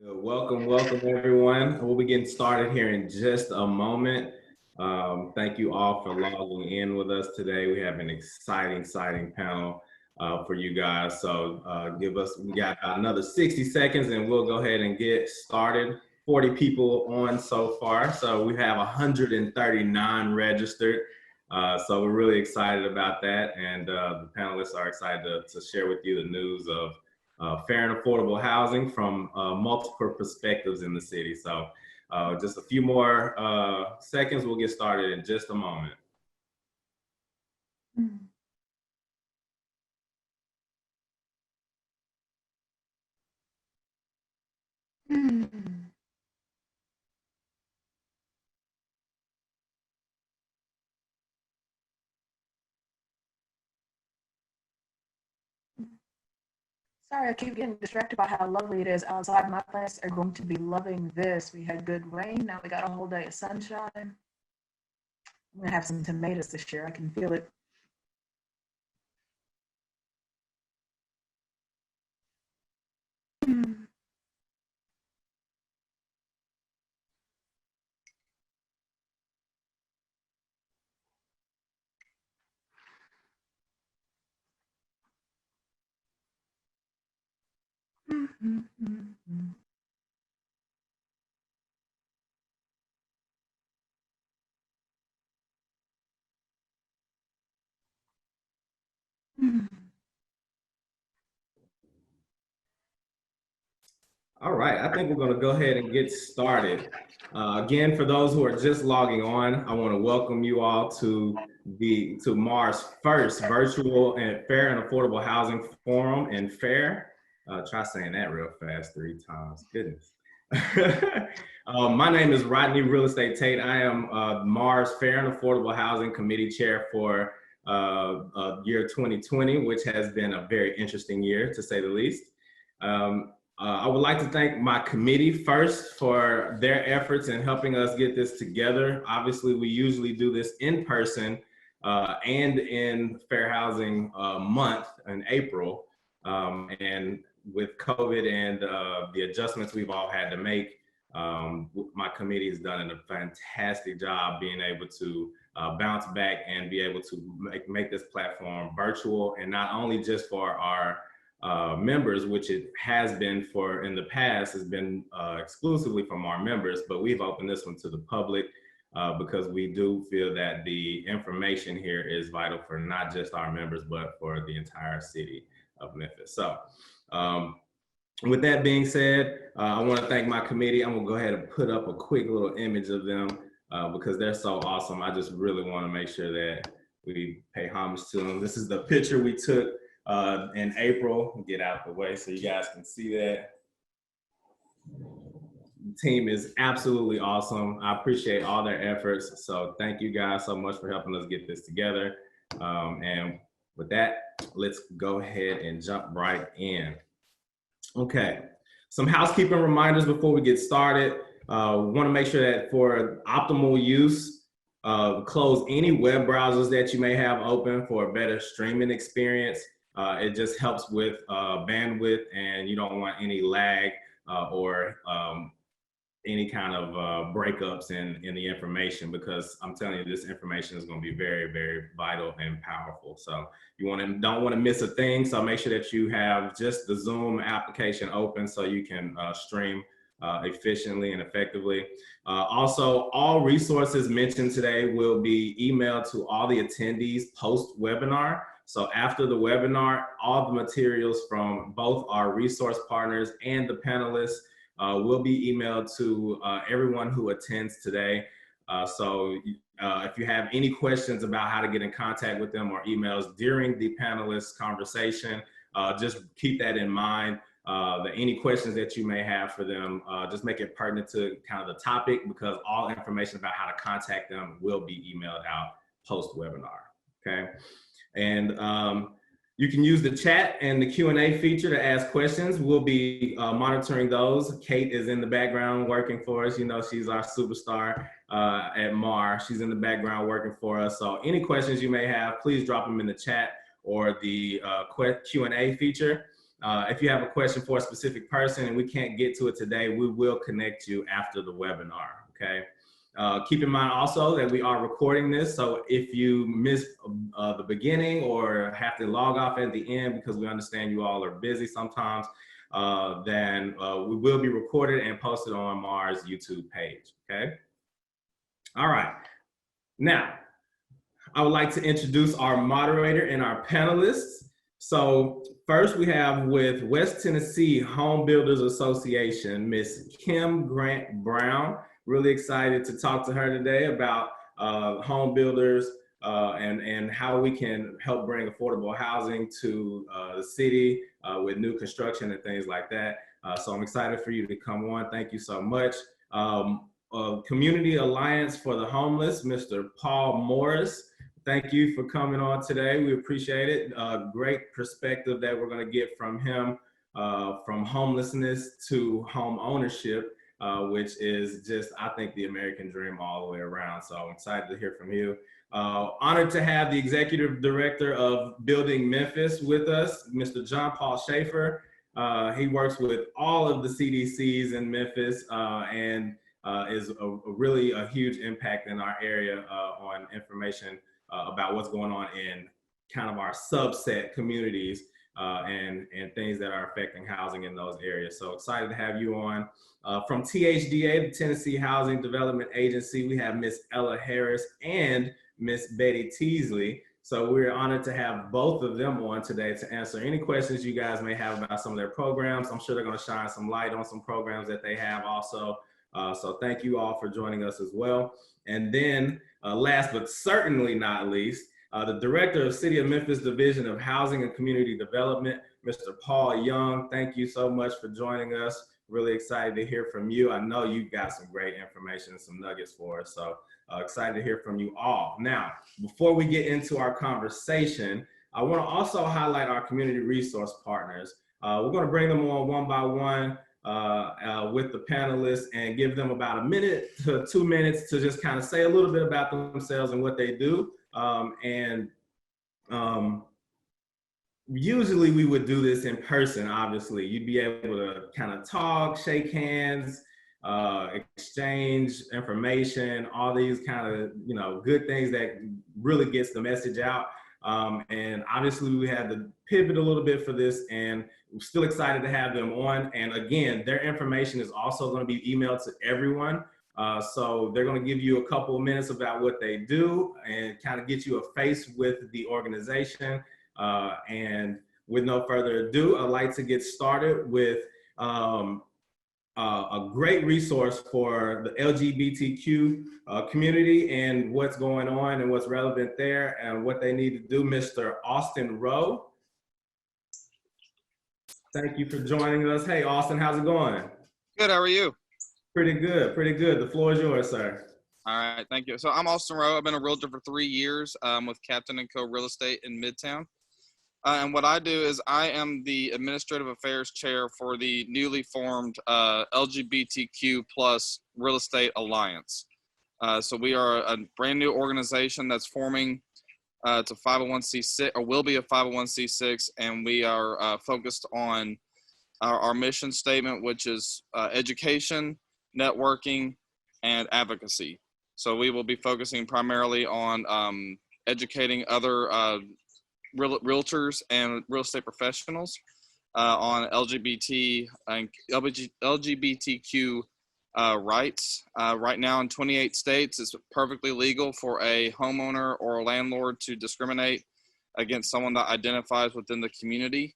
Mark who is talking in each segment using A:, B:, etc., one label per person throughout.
A: Welcome everyone. We'll be getting started here in just a moment. Thank you all for logging in with us today. We have an exciting panel for you guys. So we got another 60 seconds and we'll go ahead and get started. 40 people on so far. So we have 139 registered. So we're really excited about that. And the panelists are excited to share with you the news of fair and affordable housing from multiple perspectives in the city. So just a few more seconds, we'll get started in just a moment.
B: Sorry, I keep getting distracted by how lovely it is outside. My plants are going to be loving this. We had good rain. Now we got a whole day of sunshine. I'm going to have some tomatoes this year. I can feel it.
A: All right, I think we're going to go ahead and get started. Again, for those who are just logging on, I want to welcome you all to MAAR's first virtual and fair and affordable housing forum and fair. Try saying that real fast 3 times. Goodness. My name is Rodney Real Estate Tate. I am MAAR's Fair and Affordable Housing Committee Chair for year 2020, which has been a very interesting year, to say the least. I would like to thank my committee first for their efforts in helping us get this together. Obviously, we usually do this in person and in Fair Housing Month in April. And with COVID and the adjustments we've all had to make, my committee has done a fantastic job being able to bounce back and be able to make this platform virtual, and not only just for our members, which it has been for in the past, has been exclusively from our members, but we've opened this one to the public because we do feel that the information here is vital for not just our members, but for the entire city of Memphis. So with that being said, I want to thank my committee. I'm gonna go ahead and put up a quick little image of them because they're so awesome. I just really want to make sure that we pay homage to them. This is the picture we took in April. Get out the way so you guys can see that. The team is absolutely awesome. I appreciate all their efforts. So thank you guys so much for helping us get this together. And with that, let's go ahead and jump right in. Okay, some housekeeping reminders before we get started. We want to make sure that for optimal use, close any web browsers that you may have open for a better streaming experience. It just helps with bandwidth, and you don't want any lag or any kind of breakups in the information, because I'm telling you, this information is going to be very, very vital and powerful. So you don't want to miss a thing. So make sure that you have just the Zoom application open so you can stream efficiently and effectively. Also, all resources mentioned today will be emailed to all the attendees post-webinar. So after the webinar, all the materials from both our resource partners and the panelists will be emailed to everyone who attends today. So if you have any questions about how to get in contact with them or emails during the panelists conversation, just keep that in mind. Any questions that you may have for them, just make it pertinent to kind of the topic, because all information about how to contact them will be emailed out post-webinar, okay? And you can use the chat and the Q&A feature to ask questions. We'll be monitoring those. Kate is in the background working for us. You know, she's our superstar at MAAR. She's in the background working for us. So any questions you may have, please drop them in the chat or the Q&A feature. if you have a question for a specific person and we can't get to it today, we will connect you after the webinar, okay? Keep in mind also that we are recording this, so if you miss the beginning or have to log off at the end because we understand you all are busy sometimes, then we will be recorded and posted on MAAR's YouTube page, okay? All right, now, I would like to introduce our moderator and our panelists. So first we have with West Tennessee Home Builders Association, Miss Kim Grant Brown. Really excited to talk to her today about home builders and how we can help bring affordable housing to the city with new construction and things like that. So I'm excited for you to come on. Thank you so much. Community Alliance for the Homeless, Mr. Paul Morris. Thank you for coming on today. We appreciate it. Great perspective that we're going to get from him, from homelessness to home ownership, which is just, I think, the American dream all the way around. So I'm excited to hear from you. Honored to have the Executive Director of Building Memphis with us, Mr. John Paul Shaffer. He works with all of the CDCs in Memphis and is really a huge impact in our area on information about what's going on in kind of our subset communities and things that are affecting housing in those areas. So excited to have you on. From THDA, the Tennessee Housing Development Agency, we have Miss Ella Harris and Miss Bettie Teasley. So we're honored to have both of them on today to answer any questions you guys may have about some of their programs. I'm sure they're going to shine some light on some programs that they have also. So thank you all for joining us as well. And then last but certainly not least, the Director of City of Memphis Division of Housing and Community Development, Mr. Paul Young. Thank you so much for joining us. Really excited to hear from you. I know you've got some great information and some nuggets for us. So excited to hear from you all. Now, before we get into our conversation, I want to also highlight our community resource partners. We're going to bring them on one by one with the panelists and give them about a minute to 2 minutes to just kind of say a little bit about themselves and what they do. Usually we would do this in person, obviously. You'd be able to kind of talk, shake hands, exchange information, all these kind of, you know, good things that really gets the message out. And obviously we had to pivot a little bit for this, and we're still excited to have them on. And again, their information is also going to be emailed to everyone. So they're going to give you a couple of minutes about what they do and kind of get you a face with the organization. And with no further ado, I'd like to get started with a great resource for the LGBTQ community and what's going on and what's relevant there and what they need to do. Mr. Austin Rowe. Thank you for joining us. Hey, Austin, how's it going?
C: Good, how are you?
A: Pretty good, pretty good. The floor is yours, sir.
C: All right, thank you. So I'm Austin Rowe. I've been a realtor for 3 years with Captain & Co. Real Estate in Midtown. And what I do is I am the Administrative Affairs Chair for the newly formed LGBTQ plus Real Estate Alliance. So we are a brand new organization that's forming. It's a 501c6, or will be a 501c6, and we are focused on our mission statement, which is education, networking, and advocacy. So we will be focusing primarily on educating other realtors and real estate professionals on LGBT and LGBTQ rights. Right now in 28 states, it's perfectly legal for a homeowner or a landlord to discriminate against someone that identifies within the community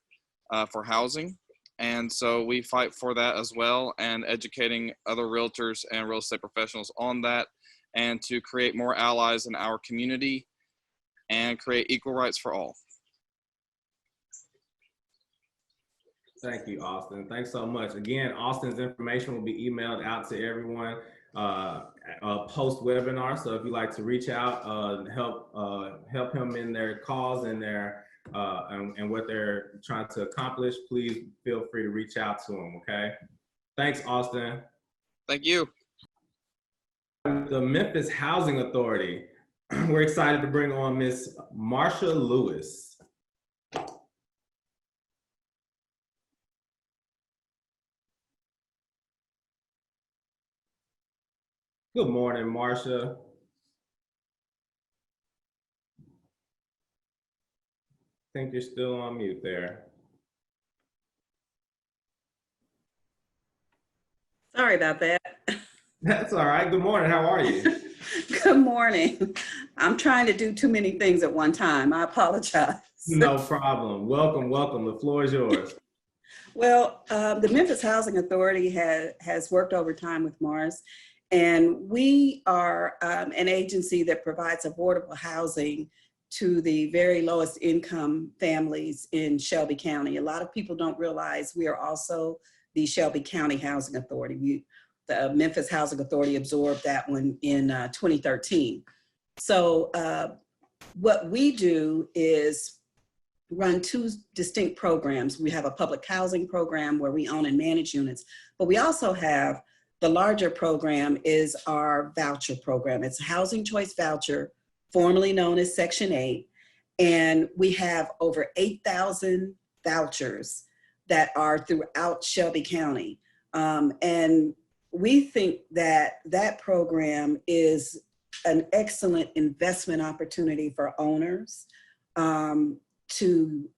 C: for housing. And so we fight for that as well, and educating other realtors and real estate professionals on that, and to create more allies in our community and create equal rights for all.
A: Thank you, Austin. Thanks so much. Again, Austin's information will be emailed out to everyone post-webinar. So if you'd like to reach out, help him in their cause and their and what they're trying to accomplish, please feel free to reach out to him, okay? Thanks, Austin.
C: Thank you.
A: The Memphis Housing Authority, we're excited to bring on Miss Marsha Lewis. Good morning, Marcia. I think you're still on mute there.
D: Sorry about that.
A: That's all right. Good morning. How are you?
D: Good morning. I'm trying to do too many things at one time. I apologize.
A: No problem. Welcome, welcome. The floor is yours.
D: Well, the Memphis Housing Authority has worked overtime with MAARs, and we are an agency that provides affordable housing to the very lowest income families in Shelby County. A lot of people don't realize we are also the Shelby County Housing Authority. The Memphis Housing Authority absorbed that one in 2013. So what we do is run two distinct programs. We have a public housing program where we own and manage units, but we also have the larger program is our voucher program. It's a housing choice voucher, formerly known as Section 8. And we have over 8,000 vouchers that are throughout Shelby County. And we think that that program is an excellent investment opportunity for owners to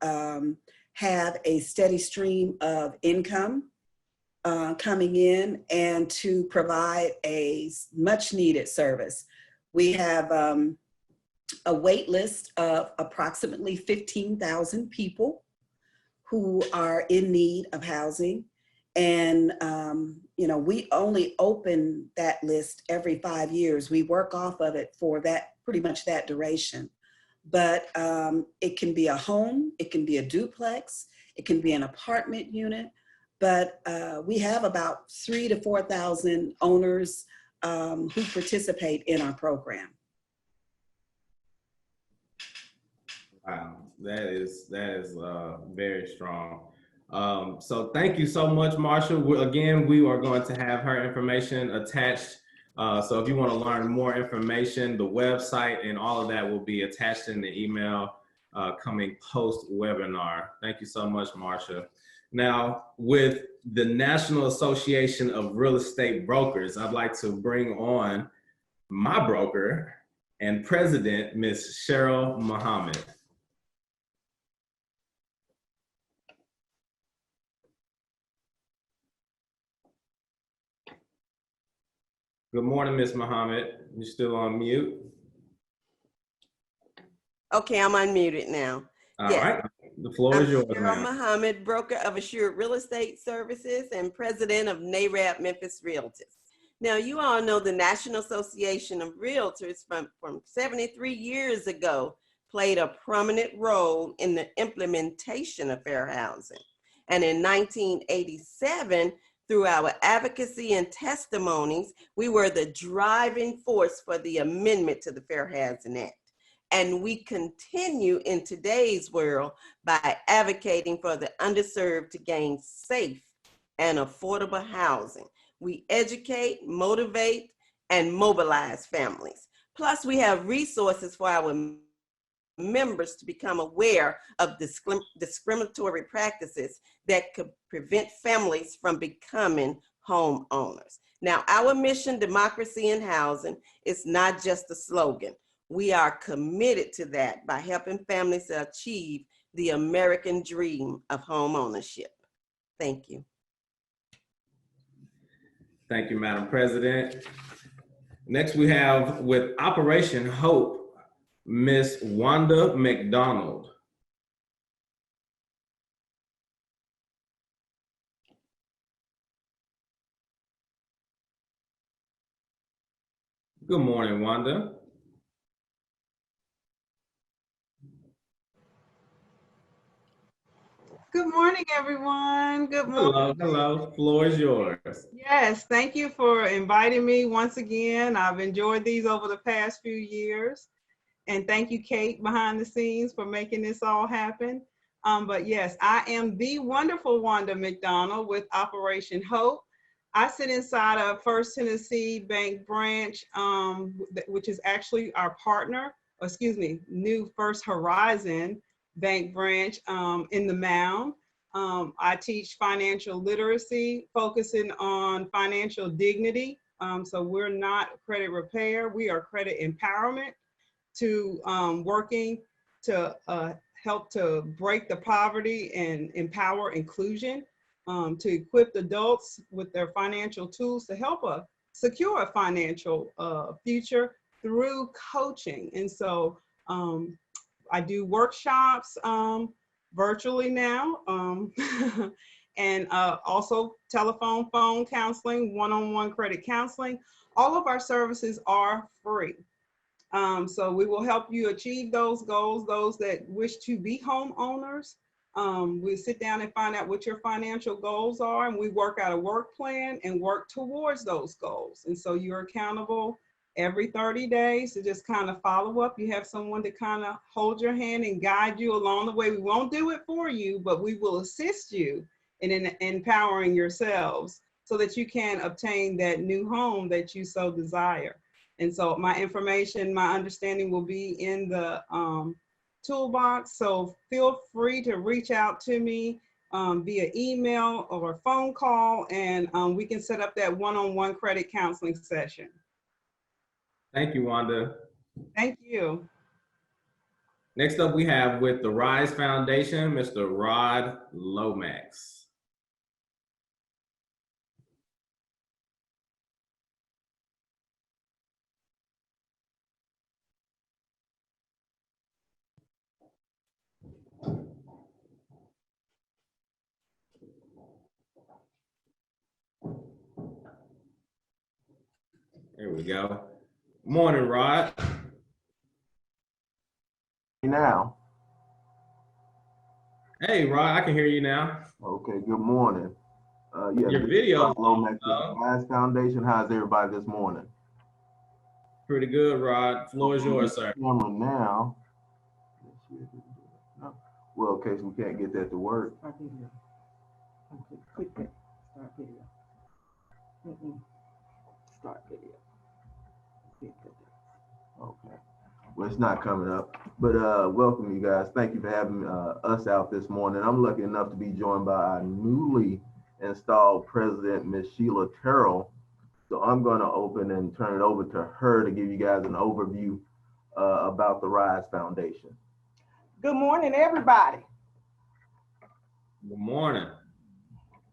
D: have a steady stream of income coming in and to provide a much needed service. We have a wait list of approximately 15,000 people who are in need of housing. And, you know, we only open that list every 5 years. We work off of it for that, pretty much that duration. But it can be a home, it can be a duplex, it can be an apartment unit. But we have about 3,000 to 4,000 owners who participate in our program.
A: Wow, that is very strong. So thank you so much, Marcia. Again, we are going to have her information attached. So if you want to learn more information, the website and all of that will be attached in the email coming post-webinar. Thank you so much, Marcia. Now, with the National Association of Real Estate Brokers, I'd like to bring on my broker and president, Ms. Cheryl Muhammad. Good morning, Ms. Muhammad. You're still on mute.
E: Okay, I'm unmuted now.
A: All
E: Yes.
A: right, the floor is yours,
E: Cheryl
A: ma'am.
E: Muhammad, broker of Assured Real Estate Services and president of NAREAB Memphis Realtors. Now, you all know the National Association of Realtors from 73 years ago played a prominent role in the implementation of fair housing. And in 1987, through our advocacy and testimonies, we were the driving force for the amendment to the Fair Housing Act. And we continue in today's world by advocating for the underserved to gain safe and affordable housing. We educate, motivate, and mobilize families. Plus, we have resources for our members to become aware of discriminatory practices that could prevent families from becoming homeowners. Now, our mission, democracy in housing, is not just a slogan. We are committed to that by helping families to achieve the American dream of homeownership. Thank you.
A: Thank you, Madam President. Next, we have with Operation Hope, Miss Wanda McDonald. Good morning, Wanda.
F: Good morning, everyone. Good morning.
A: Hello, floor is yours.
F: Yes, thank you for inviting me once again. I've enjoyed these over the past few years. And thank you, Kate, behind the scenes for making this all happen. But yes, I am the wonderful Wanda McDonald with Operation Hope. I sit inside of First Tennessee Bank branch, which is actually our partner, or excuse me, new First Horizon Bank branch in the Mound. I teach financial literacy, focusing on financial dignity So we're not credit repair. We are credit empowerment to working to help to break the poverty and empower inclusion, to equip adults with their financial tools to help us secure a financial future through coaching. And so I do workshops virtually now, and also telephone, phone counseling, one-on-one credit counseling. All of our services are free. So we will help you achieve those goals, those that wish to be homeowners. We sit down and find out what your financial goals are, and we work out a work plan and work towards those goals. And so you're accountable every 30 days to just kind of follow up. You have someone to kind of hold your hand and guide you along the way. We won't do it for you, but we will assist you in empowering yourselves so that you can obtain that new home that you so desire. And so my information, my understanding will be in the toolbox. So feel free to reach out to me via email or phone call, and we can set up that one-on-one credit counseling session.
A: Thank you, Wanda.
F: Thank you.
A: Next up, we have with the Rise Foundation, Mr. Rod Lomax. There we go. Morning, Rod.
G: Now.
A: Hey, Rod, I can hear you now.
G: Okay, good morning. Yeah,
A: Your video,
G: Lomax with the Rise Foundation. How's everybody this morning?
A: Pretty good, Rod. Floor is yours, sir.
G: Camera now. Well, in case we can't get that to work.
H: Start video. Okay, click that. Start video. Start video.
G: Okay. Well, it's not coming up, but welcome you guys. Thank you for having us out this morning. I'm lucky enough to be joined by our newly installed president, Ms. Sheila Terrell. So I'm going to open and turn it over to her to give you guys an overview about the Rise Foundation.
H: Good morning, everybody.
A: Good morning.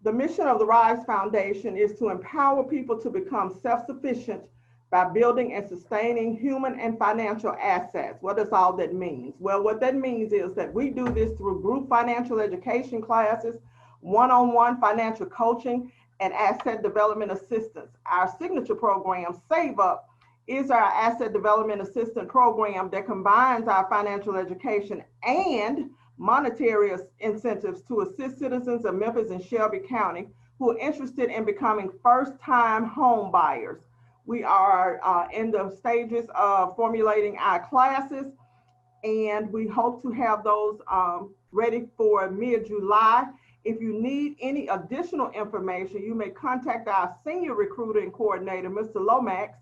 H: The mission of the Rise Foundation is to empower people to become self-sufficient by building and sustaining human and financial assets. What does all that mean? Well, what that means is that we do this through group financial education classes, one-on-one financial coaching, and asset development assistance. Our signature program, Save Up, is our asset development assistance program that combines our financial education and monetary incentives to assist citizens of Memphis and Shelby County who are interested in becoming first-time home buyers. We are in the stages of formulating our classes, and we hope to have those ready for mid-July. If you need any additional information, you may contact our senior recruiter and coordinator, Mr. Lomax,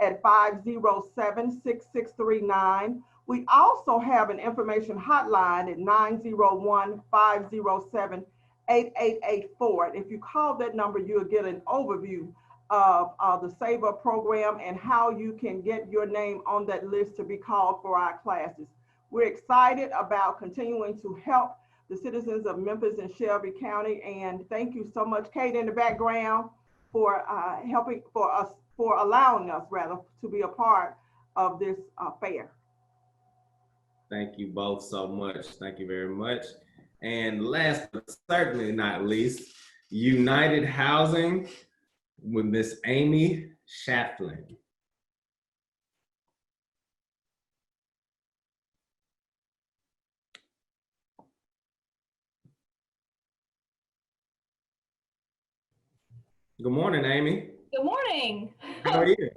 H: at 507-6639. We also have an information hotline at 901-507-8884. If you call that number, you'll get an overview of the Save Up program and how you can get your name on that list to be called for our classes. We're excited about continuing to help the citizens of Memphis and Shelby County, and thank you so much, Kate, in the background, for allowing us to be a part of this fair.
A: Thank you both so much. Thank you very much. And last but certainly not least, United Housing with Miss Amy Shaffer. Good morning, Amy.
I: Good morning.
A: How are you?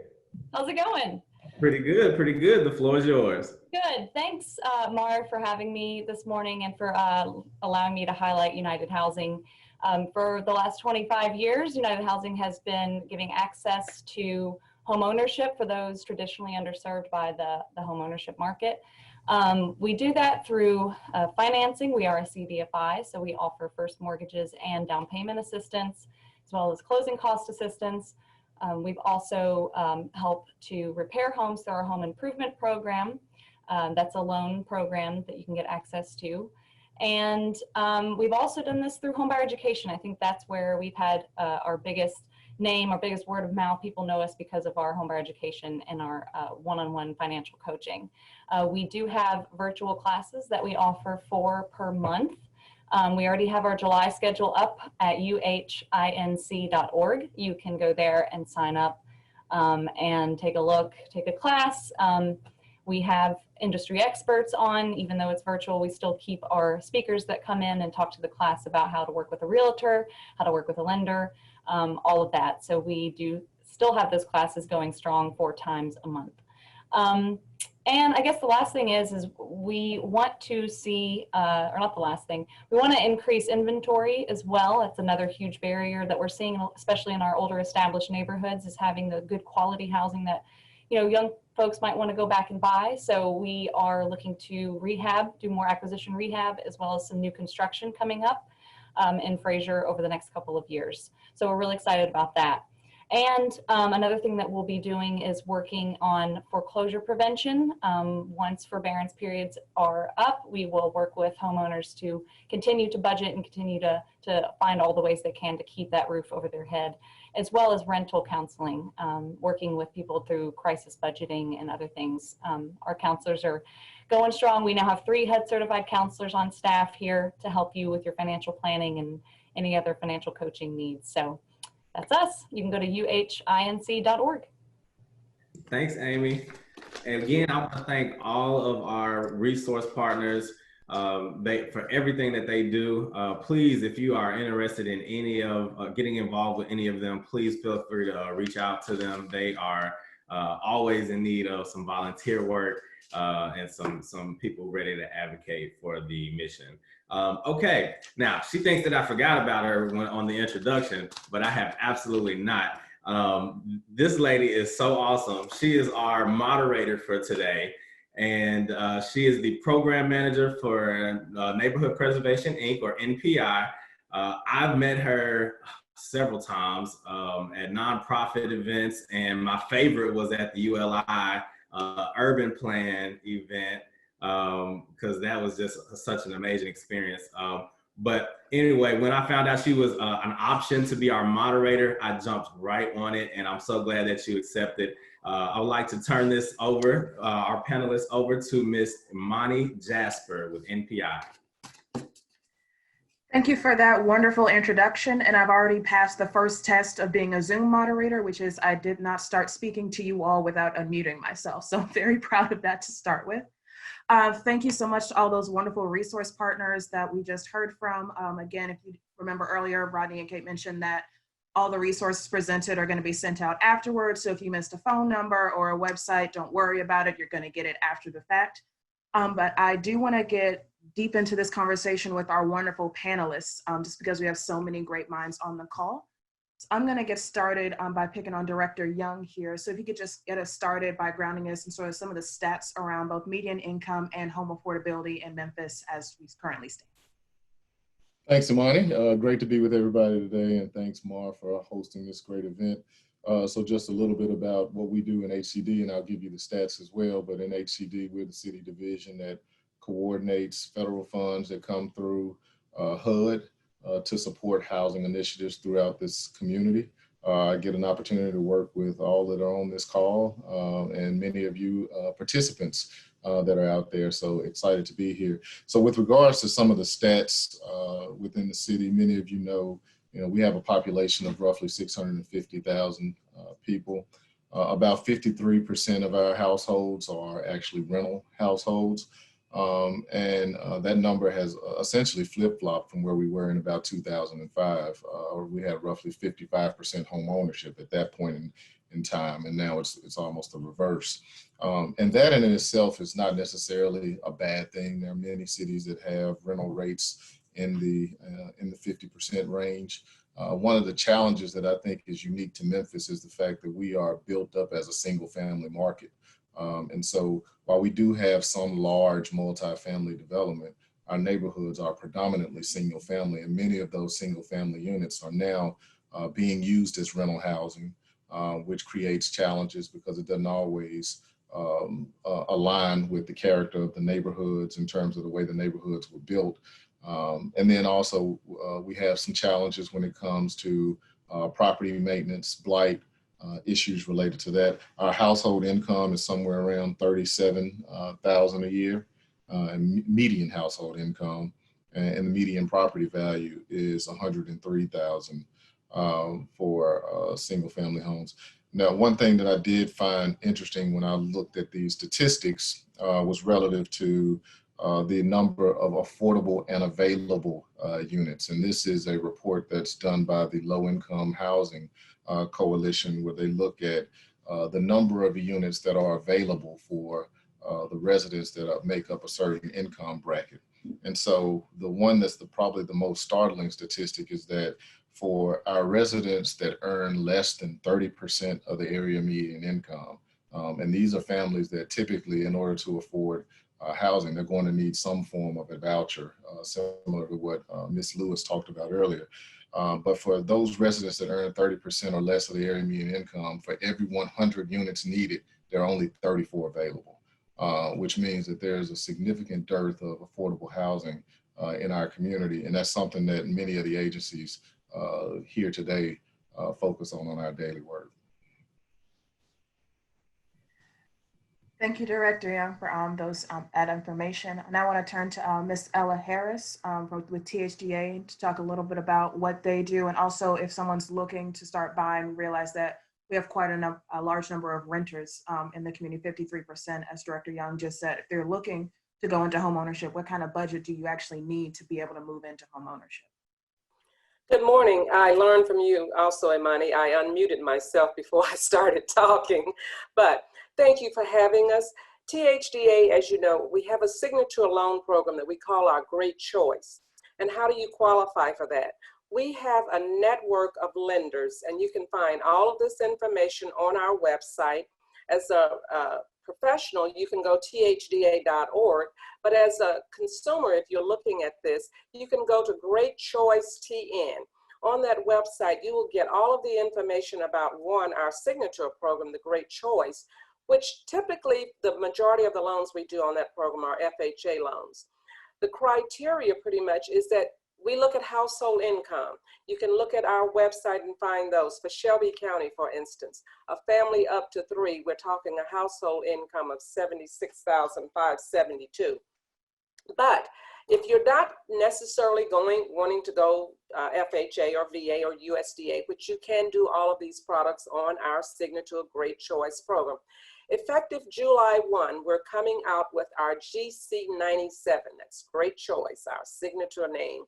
I: How's it going?
A: Pretty good, pretty good. The floor is yours.
I: Good. Thanks, MAAR, for having me this morning and for allowing me to highlight United Housing. For the last 25 years, United Housing has been giving access to homeownership for those traditionally underserved by the homeownership market. We do that through financing. We are a CDFI, so we offer first mortgages and down payment assistance, as well as closing cost assistance. We've also helped to repair homes through our home improvement program. That's a loan program that you can get access to. And we've also done this through homebuyer education. I think that's where we've had our biggest name, our biggest word of mouth. People know us because of our homebuyer education and our one-on-one financial coaching. We do have virtual classes that we offer 4 per month. We already have our July schedule up at uhinc.org. You can go there and sign up and take a look, take a class. We have industry experts on, even though it's virtual, we still keep our speakers that come in and talk to the class about how to work with a realtor, how to work with a lender, all of that. So we do still have those classes going strong 4 times a month. And I guess the last thing is we want to see, or not the last thing, we want to increase inventory as well. That's another huge barrier that we're seeing, especially in our older established neighborhoods, is having the good quality housing that, you know, young folks might want to go back and buy. So we are looking to rehab, do more acquisition rehab, as well as some new construction coming up in Fraser over the next couple of years. So we're really excited about that. And another thing that we'll be doing is working on foreclosure prevention. Once forbearance periods are up, we will work with homeowners to continue to budget and continue to find all the ways they can to keep that roof over their head, as well as rental counseling, working with people through crisis budgeting and other things. Our counselors are going strong. We now have 3 HUD certified counselors on staff here to help you with your financial planning and any other financial coaching needs. So that's us. You can go to uhinc.org.
A: Thanks, Amy. And again, I want to thank all of our resource partners for everything that they do. Please, if you are interested in any of getting involved with any of them, please feel free to reach out to them. They are always in need of some volunteer work and some people ready to advocate for the mission. Okay, now she thinks that I forgot about her on the introduction, but I have absolutely not. This lady is so awesome. She is our moderator for today, and she is the program manager for Neighborhood Preservation Inc., or NPI. I've met her several times at nonprofit events, and my favorite was at the ULI Urban Plan event, because that was just such an amazing experience. But anyway, when I found out she was an option to be our moderator, I jumped right on it, and I'm so glad that you accepted. I would like to turn this over, our panelists, over to Miss Imani Jasper with NPI.
B: Thank you for that wonderful introduction. And I've already passed the first test of being a Zoom moderator, which is I did not start speaking to you all without unmuting myself. So I'm very proud of that to start with. Thank you so much to all those wonderful resource partners that we just heard from. Again, if you remember earlier, Rodney and Kate mentioned that all the resources presented are going to be sent out afterwards. So if you missed a phone number or a website, don't worry about it. You're going to get it after the fact. But I do want to get deep into this conversation with our wonderful panelists, just because we have so many great minds on the call. So I'm going to get started by picking on Director Young here. So if you could just get us started by grounding us in sort of some of the stats around both median income and home affordability in Memphis as we currently stand.
J: Thanks, Imani. Great to be with everybody today, and thanks, MAAR, for hosting this great event. So just a little bit about what we do in HCD, and I'll give you the stats as well. But in HCD, we're the city division that coordinates federal funds that come through HUD to support housing initiatives throughout this community. I get an opportunity to work with all that are on this call and many of you participants that are out there. So excited to be here. So with regards to some of the stats within the city, many of you know, we have a population of roughly 650,000 people. About 53% of our households are actually rental households. That number has essentially flip-flopped from where we were in about 2005. We had roughly 55% home ownership at that point in time, and now it's almost the reverse. And that in itself is not necessarily a bad thing. There are many cities that have rental rates in the 50% range. One of the challenges that I think is unique to Memphis is the fact that we are built up as a single-family market. And so while we do have some large multifamily development, our neighborhoods are predominantly single family, and many of those single family units are now being used as rental housing. which creates challenges because it doesn't always align with the character of the neighborhoods in terms of the way the neighborhoods were built. And then also we have some challenges when it comes to property maintenance, blight, issues related to that. Our household income is somewhere around $37,000 a year, and median household income, and the median property value is $103,000 for single family homes. Now, one thing that I did find interesting when I looked at these statistics was relative to the number of affordable and available units. And this is a report that's done by the Low Income Housing Coalition, where they look at the number of units that are available for the residents that make up a certain income bracket. And so the one that's probably the most startling statistic is that for our residents that earn less than 30% of the area median income, and these are families that typically, in order to afford housing, they're going to need some form of a voucher, similar to what Ms. Lewis talked about earlier. But for those residents that earn 30% or less of the area median income, for every 100 units needed, there are only 34 available, which means that there's a significant dearth of affordable housing in our community. And that's something that many of the agencies here today focus on our daily work.
B: Thank you, Director Young, for that information. And I want to turn to Ms. Ella Harris with THDA to talk a little bit about what they do, and also if someone's looking to start buying, realize that we have quite a large number of renters in the community, 53%, as Director Young just said. If they're looking to go into homeownership, what kind of budget do you actually need to be able to move into homeownership?
K: Good morning. I learned from you also, Imani. I unmuted myself before I started talking, but thank you for having us. THDA, as you know, we have a signature loan program that we call our Great Choice. And how do you qualify for that? We have a network of lenders, and you can find all of this information on our website. As a professional, you can go thdda.org, but as a consumer, if you're looking at this, you can go to Great Choice TN. On that website, you will get all of the information about, one, our signature program, the Great Choice, which typically the majority of the loans we do on that program are FHA loans. The criteria pretty much is that we look at household income. You can look at our website and find those. For Shelby County, for instance, a family up to 3, we're talking a household income of $76,572. But if you're not necessarily wanting to go FHA or VA or USDA, which you can do all of these products on our signature Great Choice program. Effective July 1, we're coming out with our GC97. That's Great Choice, our signature name.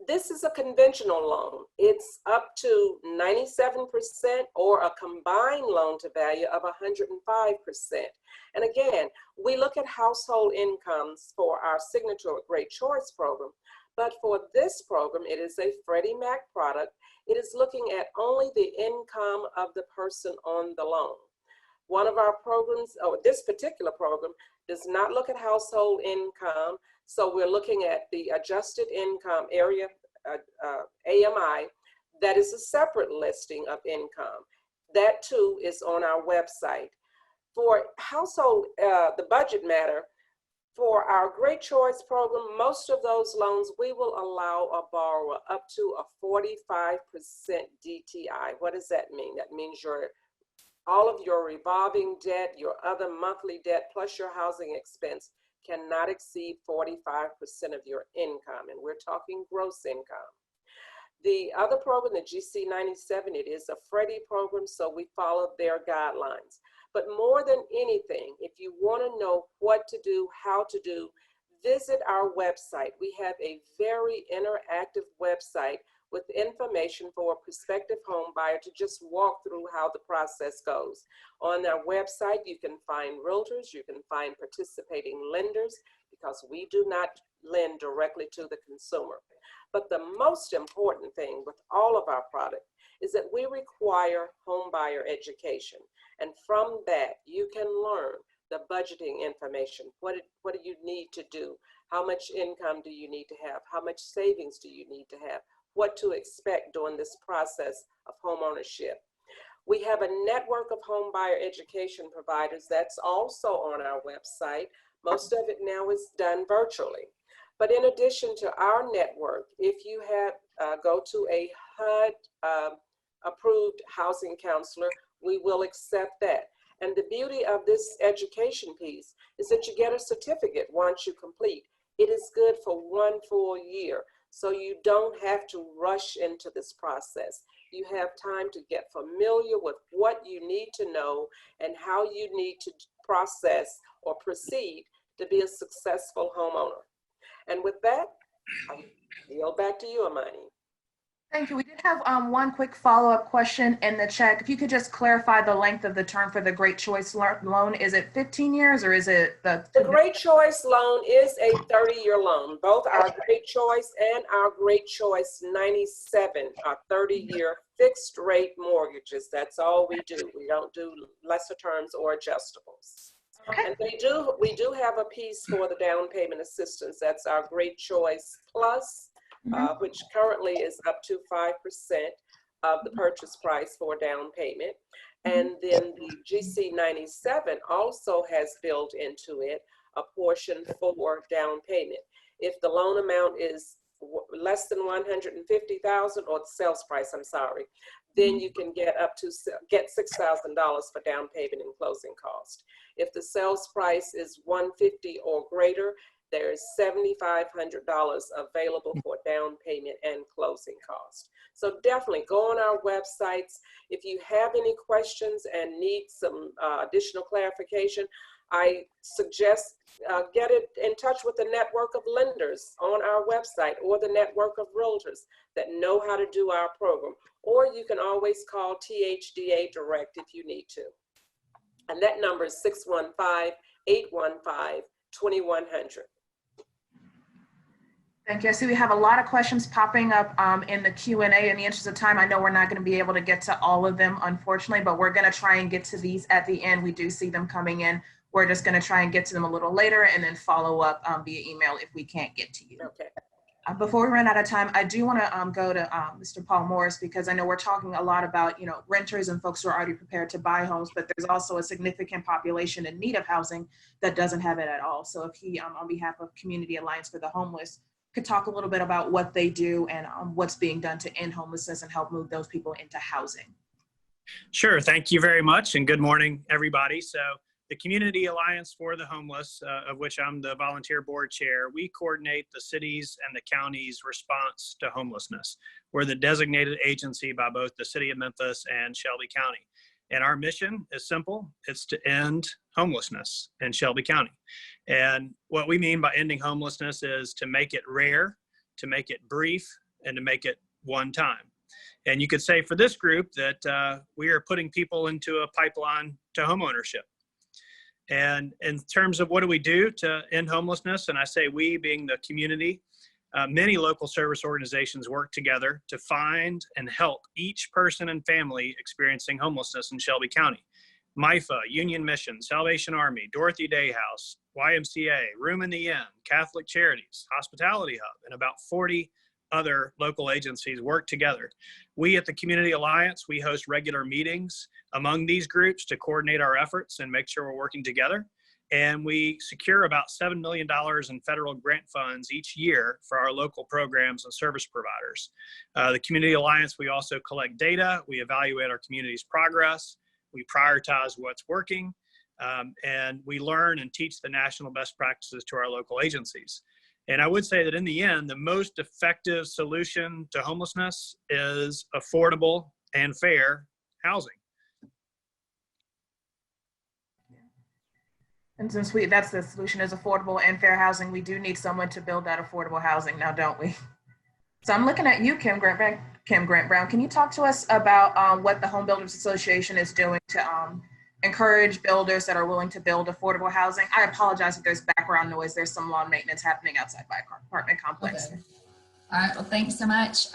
K: This is a conventional loan. It's up to 97% or a combined loan to value of 105%. And again, we look at household incomes for our signature Great Choice program. But for this program, it is a Freddie Mac product. It is looking at only the income of the person on the loan. One of our programs, or this particular program, does not look at household income. So we're looking at the adjusted income area, AMI, that is a separate listing of income. That too is on our website. For household, the budget matter, for our Great Choice program, most of those loans, we will allow a borrower up to a 45% DTI. What does that mean? That means all of your revolving debt, your other monthly debt, plus your housing expense cannot exceed 45% of your income. And we're talking gross income. The other program, the GC97, it is a Freddie program, so we follow their guidelines. But more than anything, if you want to know what to do, how to do, visit our website. We have a very interactive website with information for a prospective home buyer to just walk through how the process goes. On our website, you can find realtors, you can find participating lenders, because we do not lend directly to the consumer. But the most important thing with all of our products is that we require home buyer education. And from that, you can learn the budgeting information. What do you need to do? How much income do you need to have? How much savings do you need to have? What to expect during this process of home ownership. We have a network of home buyer education providers that's also on our website. Most of it now is done virtually. But in addition to our network, if you have go to a HUD approved housing counselor, we will accept that. And the beauty of this education piece is that you get a certificate once you complete. It is good for 1 full year. So you don't have to rush into this process. You have time to get familiar with what you need to know and how you need to process or proceed to be a successful homeowner. And with that, I yield back to you, Imani.
B: Thank you. We did have one quick follow-up question in the chat. If you could just clarify the length of the term for the Great Choice loan. Is it 15 years or is it the
K: Great Choice loan is a 30-year loan. Both our Great Choice and our Great Choice 97 are 30-year fixed rate mortgages. That's all we do. We don't do lesser terms or adjustables.
B: Okay.
K: And we do have a piece for the down payment assistance. That's our Great Choice Plus, which currently is up to 5% of the purchase price for down payment. And then the GC97 also has built into it a portion for down payment. If the loan amount is less than $150,000, or the sales price, I'm sorry, then you can get $6,000 for down payment and closing cost. If the sales price is $150,000 or greater, there is $7,500 available for down payment and closing cost. So definitely go on our websites. If you have any questions and need some additional clarification, I suggest get in touch with the network of lenders on our website or the network of realtors that know how to do our program. Or you can always call THDA direct if you need to. And that number is 615-815-2100.
B: Thank you. I see we have a lot of questions popping up in the Q&A. In the interest of time, I know we're not going to be able to get to all of them, unfortunately, but we're going to try and get to these at the end. We do see them coming in. We're just going to try and get to them a little later and then follow up via email if we can't get to you.
K: Okay.
B: Before we run out of time, I do want to go to Mr. Paul Morris, because I know we're talking a lot about, you know, renters and folks who are already prepared to buy homes, but there's also a significant population in need of housing that doesn't have it at all. So if he, on behalf of Community Alliance for the Homeless, could talk a little bit about what they do and what's being done to end homelessness and help move those people into housing.
L: Sure. Thank you very much. And good morning, everybody. So the Community Alliance for the Homeless, of which I'm the volunteer board chair, we coordinate the cities and the county's response to homelessness. We're the designated agency by both the city of Memphis and Shelby County. And our mission is simple. It's to end homelessness in Shelby County. And what we mean by ending homelessness is to make it rare, to make it brief, and to make it one time. And you could say for this group that we are putting people into a pipeline to homeownership. And in terms of what do we do to end homelessness, and I say we being the community, many local service organizations work together to find and help each person and family experiencing homelessness in Shelby County. MIFA, Union Mission, Salvation Army, Dorothy Day House, YMCA, Room in the Inn, Catholic Charities, Hospitality Hub, and about 40 other local agencies work together. We at the Community Alliance, we host regular meetings among these groups to coordinate our efforts and make sure we're working together. And we secure about $7 million in federal grant funds each year for our local programs and service providers. The Community Alliance, we also collect data, we evaluate our community's progress, we prioritize what's working, and we learn and teach the national best practices to our local agencies. And I would say that in the end, the most effective solution to homelessness is affordable and fair housing.
B: And since that's the solution is affordable and fair housing, we do need someone to build that affordable housing now, don't we? So I'm looking at you, Kim Grant Brown. Can you talk to us about what the Homeowners Association is doing to encourage builders that are willing to build affordable housing? I apologize if there's background noise. There's some lawn maintenance happening outside my apartment complex.
M: Okay. All right, well, thanks so much.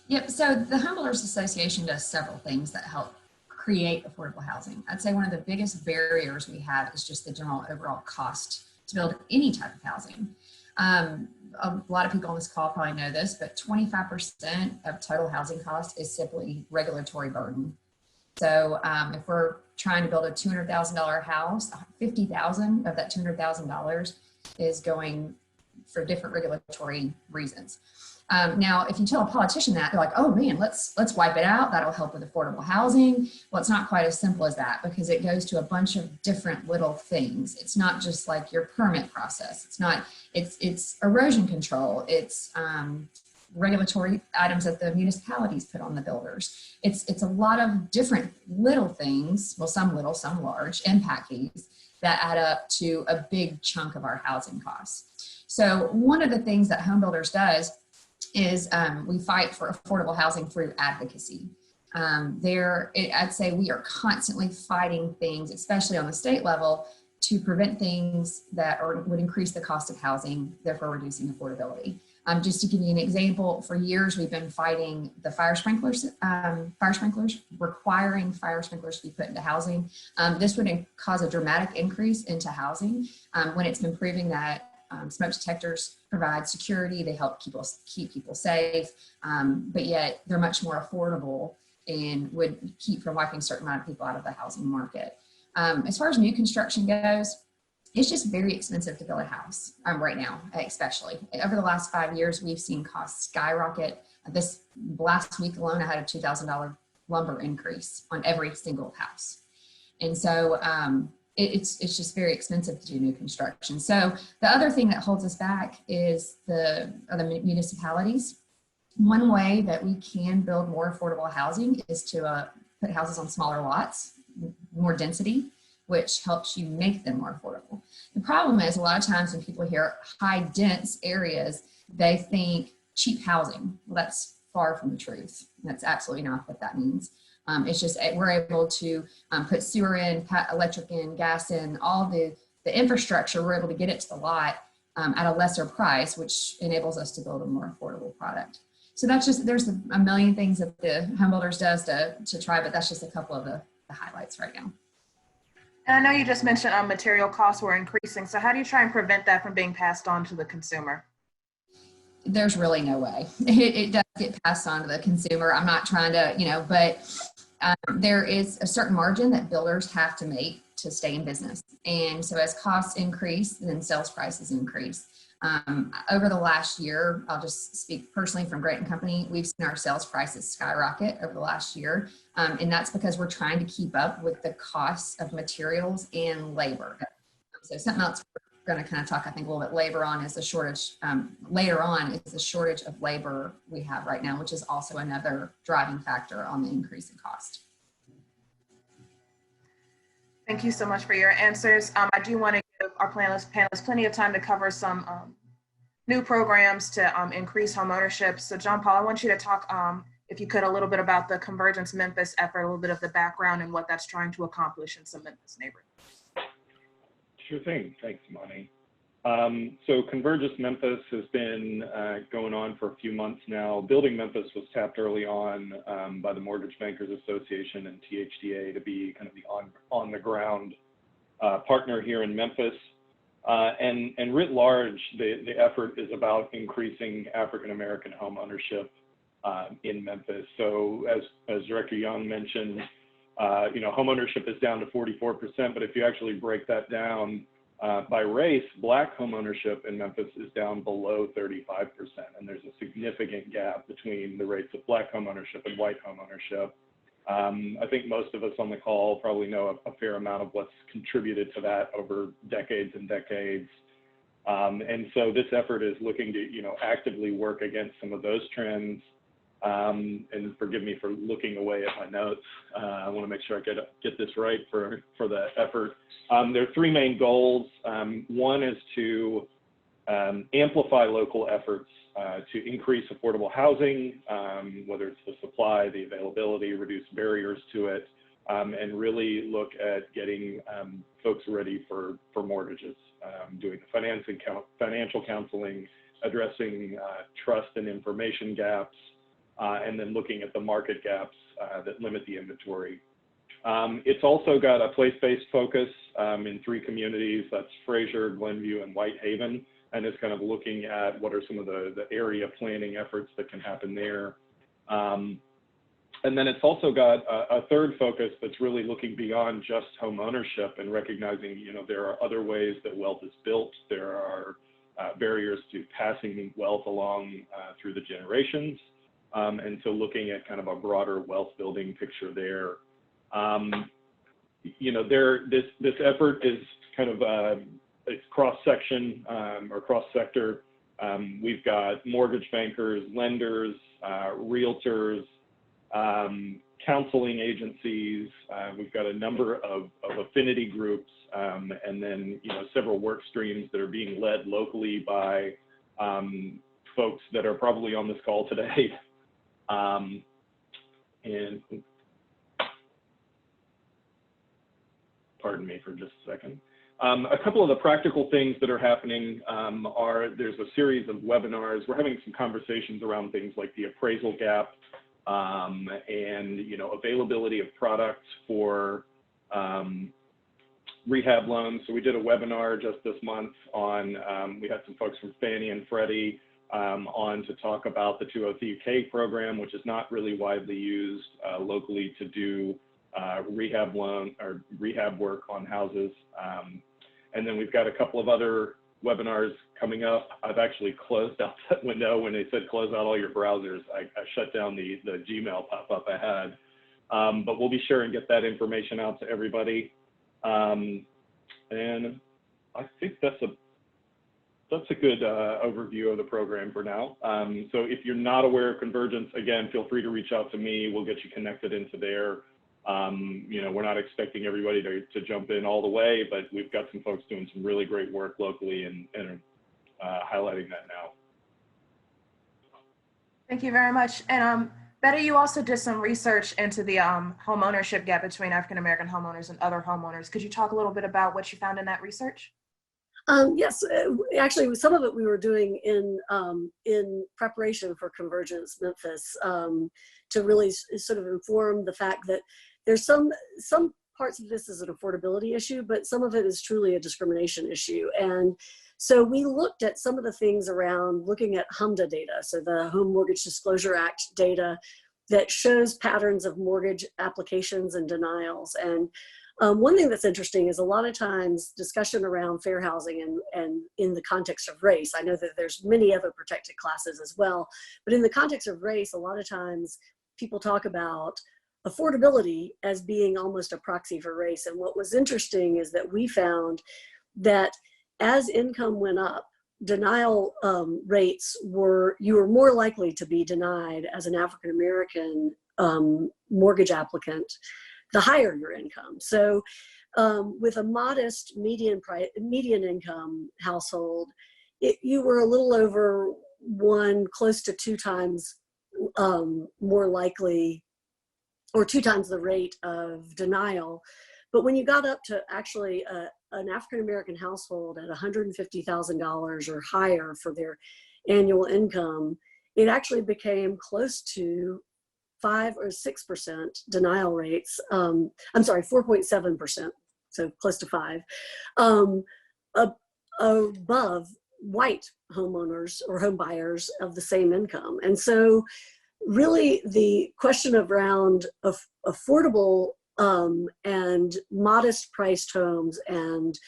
M: Yep, so the Homeowners Association does several things that help create affordable housing. I'd say one of the biggest barriers we have is just the general overall cost to build any type of housing. A lot of people on this call probably know this, but 25% of total housing cost is simply regulatory burden. So if we're trying to build a $200,000 house, $50,000 of that $200,000 is going for different regulatory reasons. Now, if you tell a politician that, they're like, oh man, let's wipe it out. That'll help with affordable housing. Well, it's not quite as simple as that, because it goes to a bunch of different little things. It's not just like your permit process. It's erosion control. It's regulatory items that the municipalities put on the builders. It's a lot of different little things, well, some little, some large, impact fees that add up to a big chunk of our housing costs. So one of the things that Homebuilders does is we fight for affordable housing through advocacy. I'd say we are constantly fighting things, especially on the state level, to prevent things that would increase the cost of housing, therefore reducing affordability. Just to give you an example, for years we've been fighting the fire sprinklers, requiring fire sprinklers to be put into housing. This would cause a dramatic increase into housing when it's been proving that smoke detectors provide security, they help keep people safe, but yet they're much more affordable and would keep from wiping a certain amount of people out of the housing market. As far as new construction goes, it's just very expensive to build a house right now, especially. Over the last 5 years, we've seen costs skyrocket. This last week alone, I had a $2,000 lumber increase on every single house. And so it's just very expensive to do new construction. So the other thing that holds us back is the other municipalities. One way that we can build more affordable housing is to put houses on smaller lots, more density, which helps you make them more affordable. The problem is a lot of times when people hear high dense areas, they think cheap housing. Well, that's far from the truth. That's absolutely not what that means. It's just we're able to put sewer in, electric in, gas in, all the infrastructure. We're able to get it to the lot at a lesser price, which enables us to build a more affordable product. So that's just, there's a million things that the Homebuilders does to try, but that's just a couple of the highlights right now.
B: And I know you just mentioned material costs were increasing. So how do you try and prevent that from being passed on to the consumer?
M: There's really no way. It does get passed on to the consumer. I'm not trying to, but there is a certain margin that builders have to make to stay in business. And so as costs increase, then sales prices increase. Over the last year, I'll just speak personally from Grant & Company, we've seen our sales prices skyrocket over the last year. And that's because we're trying to keep up with the costs of materials and labor. So something else we're going to kind of talk, I think, a little bit later on is the shortage. Later on is the shortage of labor we have right now, which is also another driving factor on the increase in cost.
B: Thank you so much for your answers. I do want to give our panelists plenty of time to cover some new programs to increase homeownership. So John Paul, I want you to talk, if you could, a little bit about the Convergence Memphis effort, a little bit of the background and what that's trying to accomplish in some Memphis neighborhoods.
N: Sure thing. Thanks, Imani. So Convergence Memphis has been going on for a few months now. Building Memphis was tapped early on by the Mortgage Bankers Association and THDA to be kind of the on-the-ground partner here in Memphis. And writ large, the effort is about increasing African-American home ownership in Memphis. So as Director Young mentioned, home ownership is down to 44%, but if you actually break that down by race, Black home ownership in Memphis is down below 35%. And there's a significant gap between the rates of Black home ownership and white home ownership. I think most of us on the call probably know a fair amount of what's contributed to that over decades and decades. And so this effort is looking to, actively work against some of those trends. And forgive me for looking away at my notes. I want to make sure I get this right for the effort. There are three main goals. One is to amplify local efforts to increase affordable housing, whether it's the supply, the availability, reduce barriers to it, and really look at getting folks ready for mortgages, doing the financial counseling, addressing trust and information gaps, and then looking at the market gaps that limit the inventory. It's also got a place-based focus in three communities. That's Fraser, Glenview, and Whitehaven. And it's kind of looking at what are some of the area planning efforts that can happen there. And then it's also got a third focus that's really looking beyond just home ownership and recognizing, you know, there are other ways that wealth is built. There are barriers to passing wealth along through the generations. And so looking at kind of a broader wealth building picture there. You know, this effort is kind of it's cross-section or cross-sector. We've got mortgage bankers, lenders, realtors, counseling agencies. We've got a number of affinity groups, and then, you know, several work streams that are being led locally by folks that are probably on this call today. And pardon me for just a second. A couple of the practical things that are happening are there's a series of webinars. We're having some conversations around things like the appraisal gap and, you know, availability of products for rehab loans. So we did a webinar just this month on, we had some folks from Fannie and Freddie on to talk about the 203K program, which is not really widely used locally to do rehab loan or rehab work on houses. And then we've got a couple of other webinars coming up. I've actually closed out that window when they said close out all your browsers. I shut down the Gmail pop-up I had. But we'll be sure and get that information out to everybody. And I think that's a good overview of the program for now. So if you're not aware of Convergence, again, feel free to reach out to me. We'll get you connected into there. You know, we're not expecting everybody to jump in all the way, but we've got some folks doing some really great work locally and highlighting that now.
B: Thank you very much. And Betty, you also did some research into the home ownership gap between African-American homeowners and other homeowners. Could you talk a little bit about what you found in that research?
O: Yes, actually, some of it we were doing in preparation for Convergence Memphis to really sort of inform the fact that there's some parts of this is an affordability issue, but some of it is truly a discrimination issue. And so we looked at some of the things around looking at HMDA data, so the Home Mortgage Disclosure Act data that shows patterns of mortgage applications and denials. And one thing that's interesting is a lot of times discussion around fair housing and in the context of race. I know that there's many other protected classes as well, but in the context of race, a lot of times people talk about affordability as being almost a proxy for race. And what was interesting is that we found that as income went up, denial rates you were more likely to be denied as an African-American mortgage applicant the higher your income. So with a modest median income household, you were a little over close to 2 times more likely, or 2 times the rate of denial. But when you got up to actually an African-American household at $150,000 or higher for their annual income, it actually became close to 5 or 6% denial rates. I'm sorry, 4.7%, so close to 5, above white homeowners or home buyers of the same income. And so really the question around affordable and modest priced homes and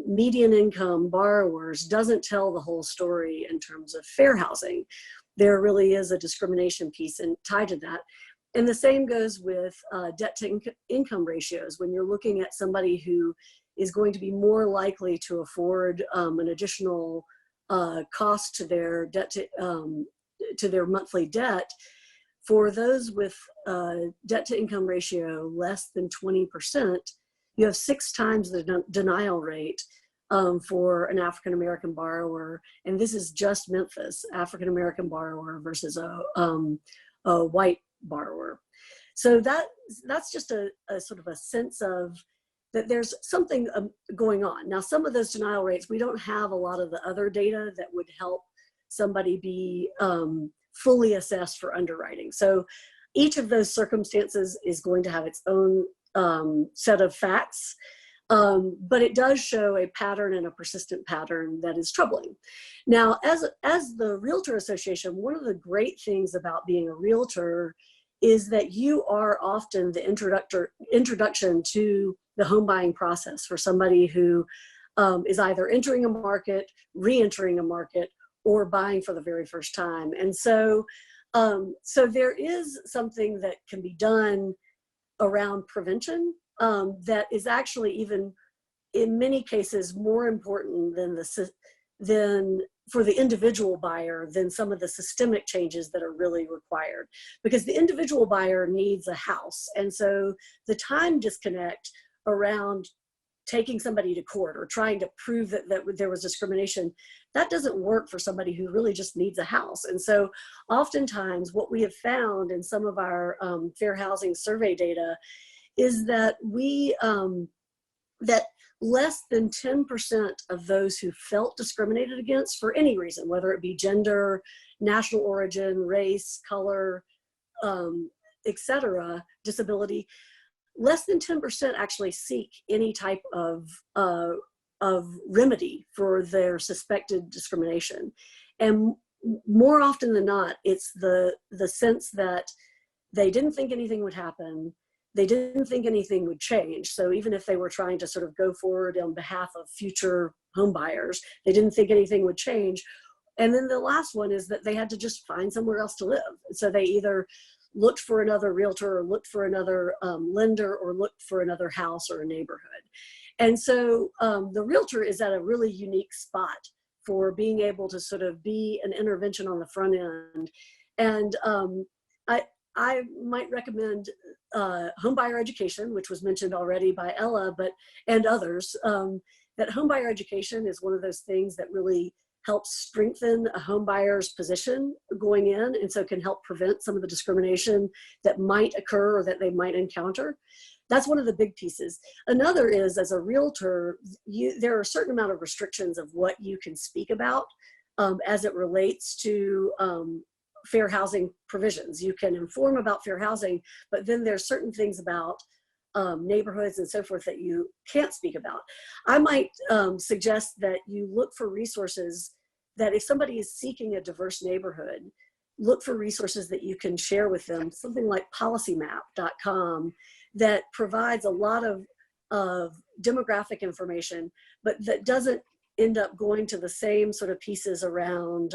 O: median income borrowers doesn't tell the whole story in terms of fair housing. There really is a discrimination piece tied to that. And the same goes with debt to income ratios. When you're looking at somebody who is going to be more likely to afford an additional cost to their debt to their monthly debt, for those with debt to income ratio less than 20%, you have 6 times the denial rate for an African-American borrower. And this is just Memphis, African-American borrower versus a white borrower. So that's just a sort of a sense of that there's something going on. Now, some of those denial rates, we don't have a lot of the other data that would help somebody be fully assessed for underwriting. So each of those circumstances is going to have its own set of facts, but it does show a pattern and a persistent pattern that is troubling. Now, as the Realtor Association, one of the great things about being a realtor is that you are often the introduction to the home buying process for somebody who is either entering a market, re-entering a market, or buying for the very first time. And so, so there is something that can be done around prevention that is actually even in many cases more important than for the individual buyer than some of the systemic changes that are really required, because the individual buyer needs a house. And so the time disconnect around taking somebody to court or trying to prove that there was discrimination, that doesn't work for somebody who really just needs a house. And so oftentimes what we have found in some of our fair housing survey data is that that less than 10% of those who felt discriminated against for any reason, whether it be gender, national origin, race, color, etc., disability, less than 10% actually seek any type of remedy for their suspected discrimination. And more often than not, it's the sense that they didn't think anything would happen. They didn't think anything would change. So even if they were trying to sort of go forward on behalf of future home buyers, they didn't think anything would change. And then the last one is that they had to just find somewhere else to live. So they either looked for another realtor or looked for another lender or looked for another house or a neighborhood. And so the realtor is at a really unique spot for being able to sort of be an intervention on the front end. And I might recommend homebuyer education, which was mentioned already by Ella, and others, that homebuyer education is one of those things that really helps strengthen a home buyer's position going in, and so can help prevent some of the discrimination that might occur or that they might encounter. That's one of the big pieces. Another is, as a realtor, there are a certain amount of restrictions of what you can speak about as it relates to fair housing provisions. You can inform about fair housing, but then there's certain things about neighborhoods and so forth that you can't speak about. I might suggest that you look for resources that if somebody is seeking a diverse neighborhood, look for resources that you can share with them, something like policymap.com that provides a lot of demographic information, but that doesn't end up going to the same sort of pieces around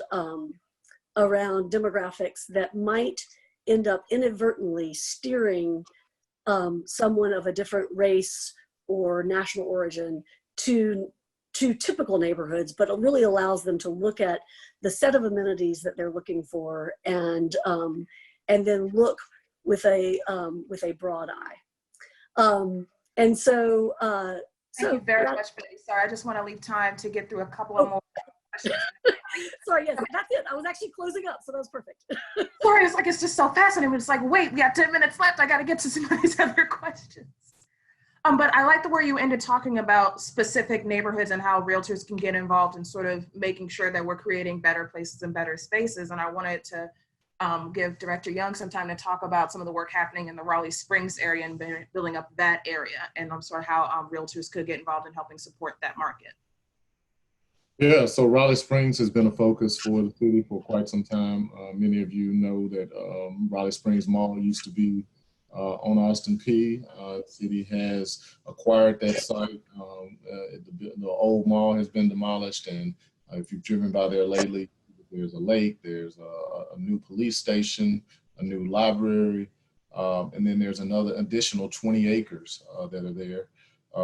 O: demographics that might end up inadvertently steering someone of a different race or national origin to typical neighborhoods, but it really allows them to look at the set of amenities that they're looking for and then look with a broad eye. And so,
B: thank you very much, Betty. Sorry, I just want to leave time to get through a couple of more questions.
O: Sorry, yes, that's it. I was actually closing up, so that was perfect.
B: Sorry, it's just so fascinating. It's like, wait, we got 10 minutes left. I got to get to some of these other questions. But I like the way you ended talking about specific neighborhoods and how realtors can get involved in sort of making sure that we're creating better places and better spaces. And I wanted to give Director Young some time to talk about some of the work happening in the Raleigh Springs area and building up that area, and sort of how realtors could get involved in helping support that market.
J: Yeah, so Raleigh Springs has been a focus for the city for quite some time. Many of you know that Raleigh Springs Mall used to be on Austin P. The city has acquired that site. The old mall has been demolished, and if you've driven by there lately, there's a lake, there's a new police station, a new library, and then there's another additional 20 acres that are there.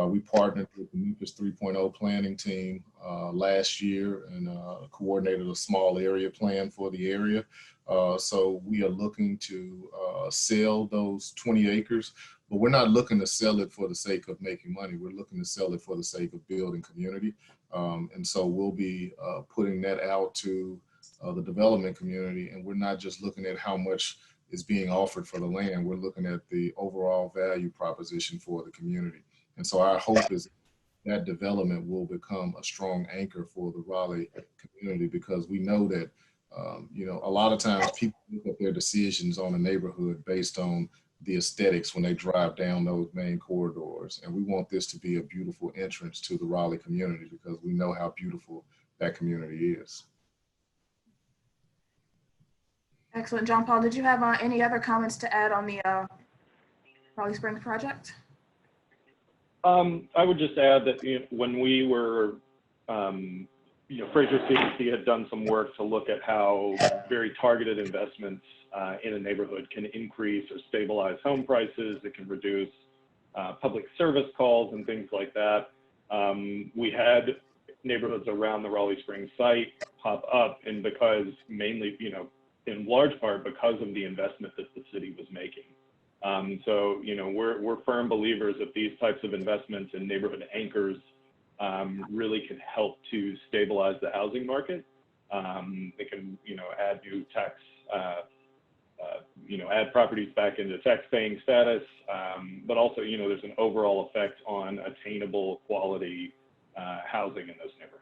J: We partnered with the Memphis 3.0 planning team last year and coordinated a small area plan for the area. So we are looking to sell those 20 acres, but we're not looking to sell it for the sake of making money. We're looking to sell it for the sake of building community. And so we'll be putting that out to the development community. And we're not just looking at how much is being offered for the land. We're looking at the overall value proposition for the community. And so our hope is that development will become a strong anchor for the Raleigh community, because we know that, you know, a lot of times people look at their decisions on a neighborhood based on the aesthetics when they drive down those main corridors. And we want this to be a beautiful entrance to the Raleigh community, because we know how beautiful that community is.
B: Excellent. John Paul, did you have any other comments to add on the Raleigh Springs project?
N: I would just add that when we were, Fraser CDC had done some work to look at how very targeted investments in a neighborhood can increase or stabilize home prices. It can reduce public service calls and things like that. We had neighborhoods around the Raleigh Springs site pop up, and because mainly, in large part because of the investment that the city was making. So, we're firm believers that these types of investments in neighborhood anchors really can help to stabilize the housing market. They can, add new tax, add properties back into tax-paying status, but also, there's an overall effect on attainable quality housing in those neighborhoods.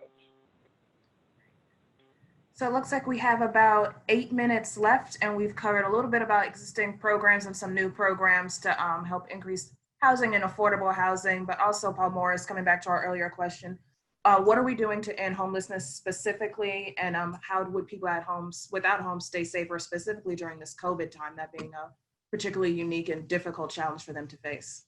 B: So it looks like we have about 8 minutes left, and we've covered a little bit about existing programs and some new programs to help increase housing and affordable housing, but also, Paul Morris, coming back to our earlier question, what are we doing to end homelessness specifically, and how would people at homes, without homes, stay safer specifically during this COVID time, that being a particularly unique and difficult challenge for them to face?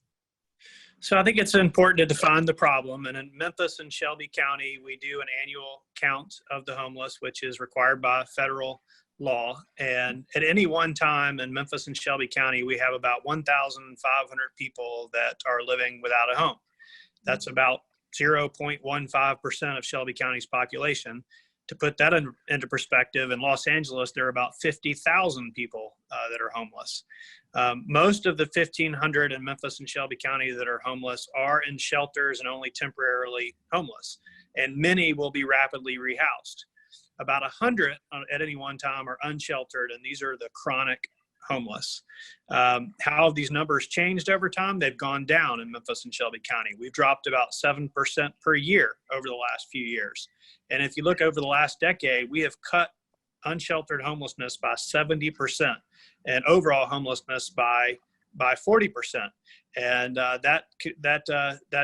L: So I think it's important to define the problem. And in Memphis and Shelby County, we do an annual count of the homeless, which is required by federal law. And at any one time in Memphis and Shelby County, we have about 1,500 people that are living without a home. That's about 0.15% of Shelby County's population. To put that into perspective, in Los Angeles, there are about 50,000 people that are homeless. Most of the 1,500 in Memphis and Shelby County that are homeless are in shelters and only temporarily homeless, and many will be rapidly rehoused. About 100 at any one time are unsheltered, and these are the chronic homeless. How have these numbers changed over time? They've gone down in Memphis and Shelby County. We've dropped about 7% per year over the last few years. And if you look over the last decade, we have cut unsheltered homelessness by 70% and overall homelessness by 40%. And that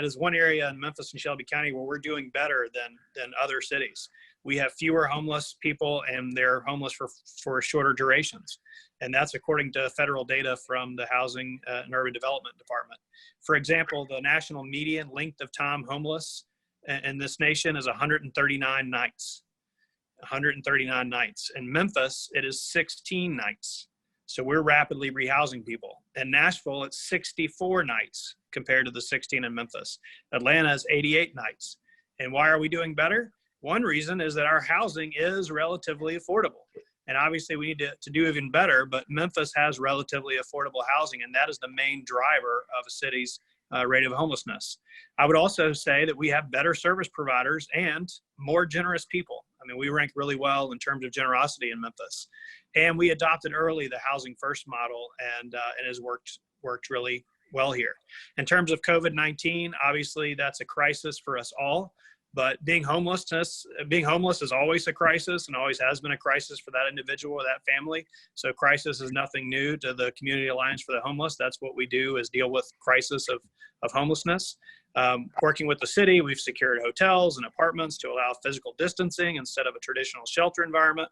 L: is one area in Memphis and Shelby County where we're doing better than other cities. We have fewer homeless people, and they're homeless for shorter durations. And that's according to federal data from the Housing and Urban Development Department. For example, the national median length of time homeless in this nation is 139 nights. 139 nights. In Memphis, it is 16 nights. So we're rapidly rehousing people. In Nashville, it's 64 nights compared to the 16 in Memphis. Atlanta is 88 nights. And why are we doing better? One reason is that our housing is relatively affordable. And obviously we need to do even better, but Memphis has relatively affordable housing, and that is the main driver of a city's rate of homelessness. I would also say that we have better service providers and more generous people. I mean, we rank really well in terms of generosity in Memphis. And we adopted early the housing first model, and it has worked really well here. In terms of COVID-19, obviously that's a crisis for us all. But being homeless is always a crisis and always has been a crisis for that individual or that family. So crisis is nothing new to the Community Alliance for the Homeless. That's what we do, is deal with crisis of homelessness. Working with the city, we've secured hotels and apartments to allow physical distancing instead of a traditional shelter environment.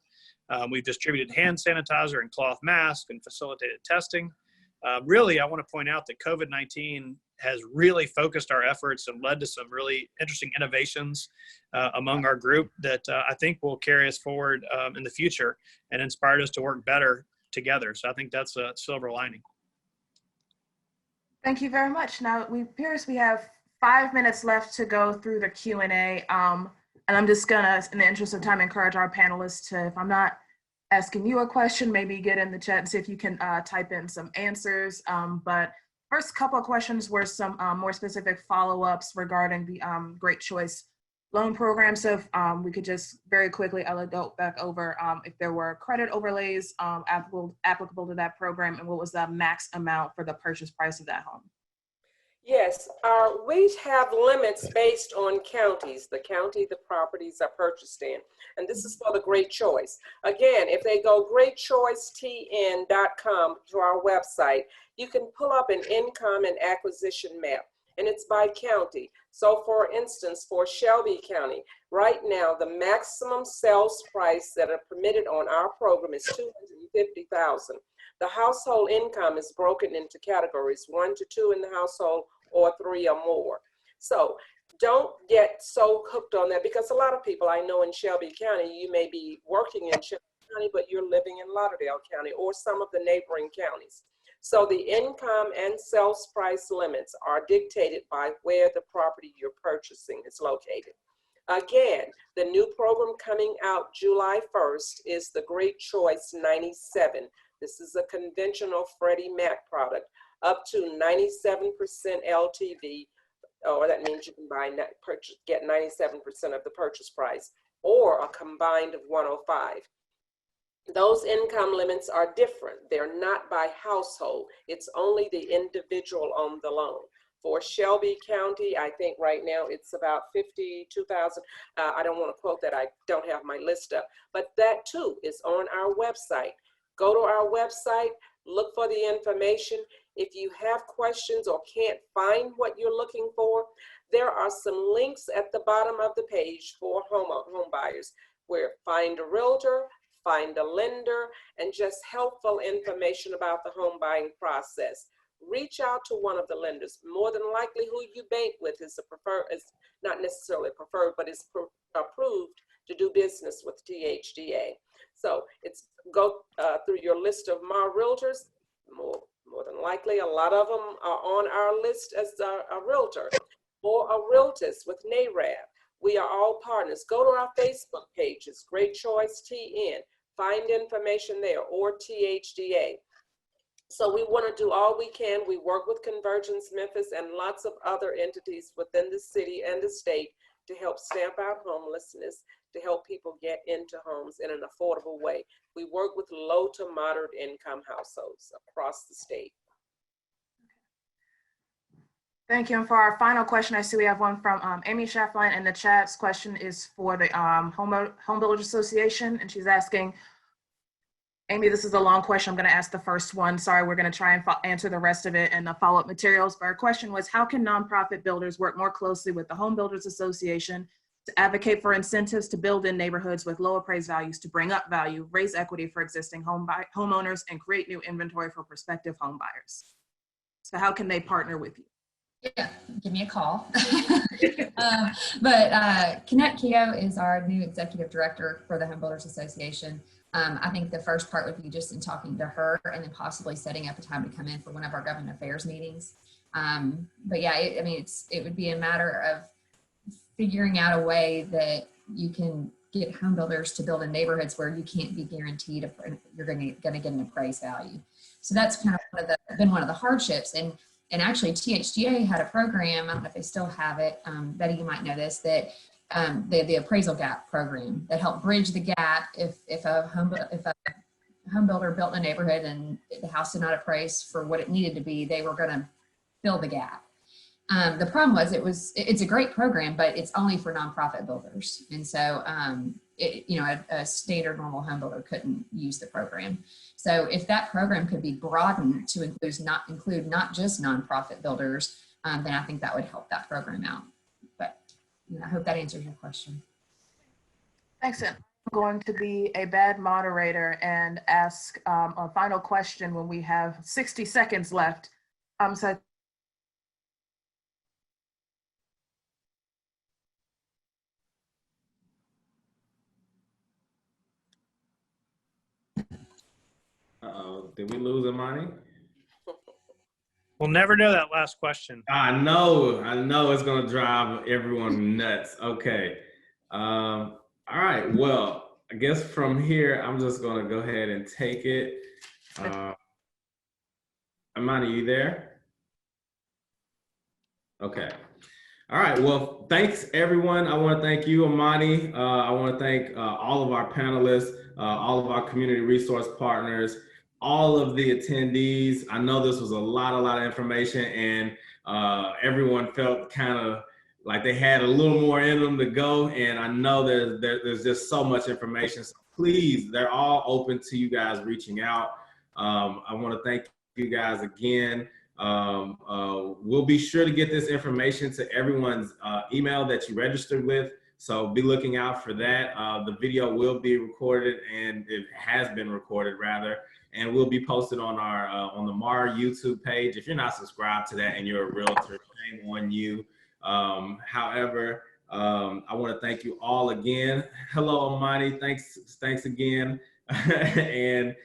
L: We've distributed hand sanitizer and cloth masks and facilitated testing. Really, I want to point out that COVID-19 has really focused our efforts and led to some really interesting innovations among our group that I think will carry us forward in the future and inspired us to work better together. So I think that's a silver lining.
B: Thank you very much. Now, we have 5 minutes left to go through the Q&A. And I'm just gonna, in the interest of time, encourage our panelists to, if I'm not asking you a question, maybe get in the chat and see if you can type in some answers. But first couple of questions were some more specific follow-ups regarding the Great Choice loan program. So if we could just very quickly, I'll go back over if there were credit overlays applicable to that program, and what was the max amount for the purchase price of that home?
K: Yes, we have limits based on counties, the county the properties are purchased in. And this is for the Great Choice. Again, if they go greatchoicetn.com to our website, you can pull up an income and acquisition map, and it's by county. So for instance, for Shelby County, right now, the maximum sales price that are permitted on our program is $50,000. The household income is broken into categories, 1 to 2 in the household or 3 or more. So don't get so hooked on that, because a lot of people I know in Shelby County, you may be working in Shelby County, but you're living in Lauderdale County or some of the neighboring counties. So the income and sales price limits are dictated by where the property you're purchasing is located. Again, the new program coming out July 1st is the Great Choice 97. This is a conventional Freddie Mac product, up to 97% LTV, or that means you can get 97% of the purchase price, or a combined of 105. Those income limits are different. They're not by household. It's only the individual on the loan. For Shelby County, I think right now it's about 52,000. I don't want to quote that. I don't have my list up, but that too is on our website. Go to our website, look for the information. If you have questions or can't find what you're looking for, there are some links at the bottom of the page for home buyers, where find a realtor, find a lender, and just helpful information about the home buying process. Reach out to one of the lenders. More than likely who you bank with is not necessarily preferred, but is approved to do business with THDA. So it's go through your list of MAAR realtors. More than likely, a lot of them are on our list as a realtor or a realtist with NARAB. We are all partners. Go to our Facebook pages, Great Choice TN. Find information there, or THDA. So we want to do all we can. We work with Convergence Memphis and lots of other entities within the city and the state to help stamp out homelessness, to help people get into homes in an affordable way. We work with low to moderate income households across the state.
B: Thank you. And for our final question, I see we have one from Amy Shaffer, and the chat's question is for the Home Builders Association, and she's asking, Amy, this is a long question. I'm going to ask the first one. Sorry, we're going to try and answer the rest of it in the follow-up materials. But our question was, how can nonprofit builders work more closely with the Home Builders Association to advocate for incentives to build in neighborhoods with low appraised values to bring up value, raise equity for existing homeowners, and create new inventory for prospective home buyers? So how can they partner with you?
M: Yeah, give me a call. Connect Keto is our new executive director for the Home Builders Association. I think the first part would be just in talking to her and then possibly setting up a time to come in for one of our government affairs meetings. But yeah, it would be a matter of figuring out a way that you can get home builders to build in neighborhoods where you can't be guaranteed you're going to get an appraised value. So that's kind of been one of the hardships. And actually THDA had a program, I don't know if they still have it, Bettie, you might know this, that the appraisal gap program that helped bridge the gap if a home builder built in a neighborhood and the house did not appraise for what it needed to be, they were going to fill the gap. The problem was it's a great program, but it's only for nonprofit builders. And so, a standard normal home builder couldn't use the program. So if that program could be broadened to include not just nonprofit builders, then I think that would help that program out. But I hope that answers your question.
B: Excellent. I'm going to be a bad moderator and ask a final question when we have 60 seconds left. So
A: did we lose Imani?
L: We'll never know that last question.
A: I know it's gonna drive everyone nuts. Okay. All right, well, I guess from here, I'm just gonna go ahead and take it. Imani, you there? Okay. All right, well, thanks everyone. I wanna thank you, Imani. I wanna thank all of our panelists, all of our community resource partners, all of the attendees. I know this was a lot of information, and everyone felt kind of like they had a little more in them to go. And I know there's just so much information. So please, they're all open to you guys reaching out. I want to thank you guys again. We'll be sure to get this information to everyone's email that you registered with. So be looking out for that. The video will be recorded, and it has been recorded rather, and will be posted on our on the MAAR YouTube page. If you're not subscribed to that and you're a realtor, shame on you. However, I want to thank you all again. Hello, Imani. Thanks again. And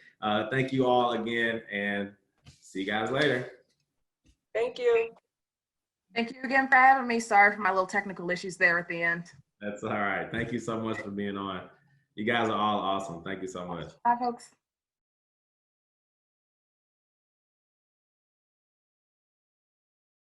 A: thank you all again, and see you guys later.
K: Thank you.
B: Thank you again for having me. Sorry for my little technical issues there at the end.
A: That's all right. Thank you so much for being on. You guys are all awesome. Thank you so much.
B: Bye, folks.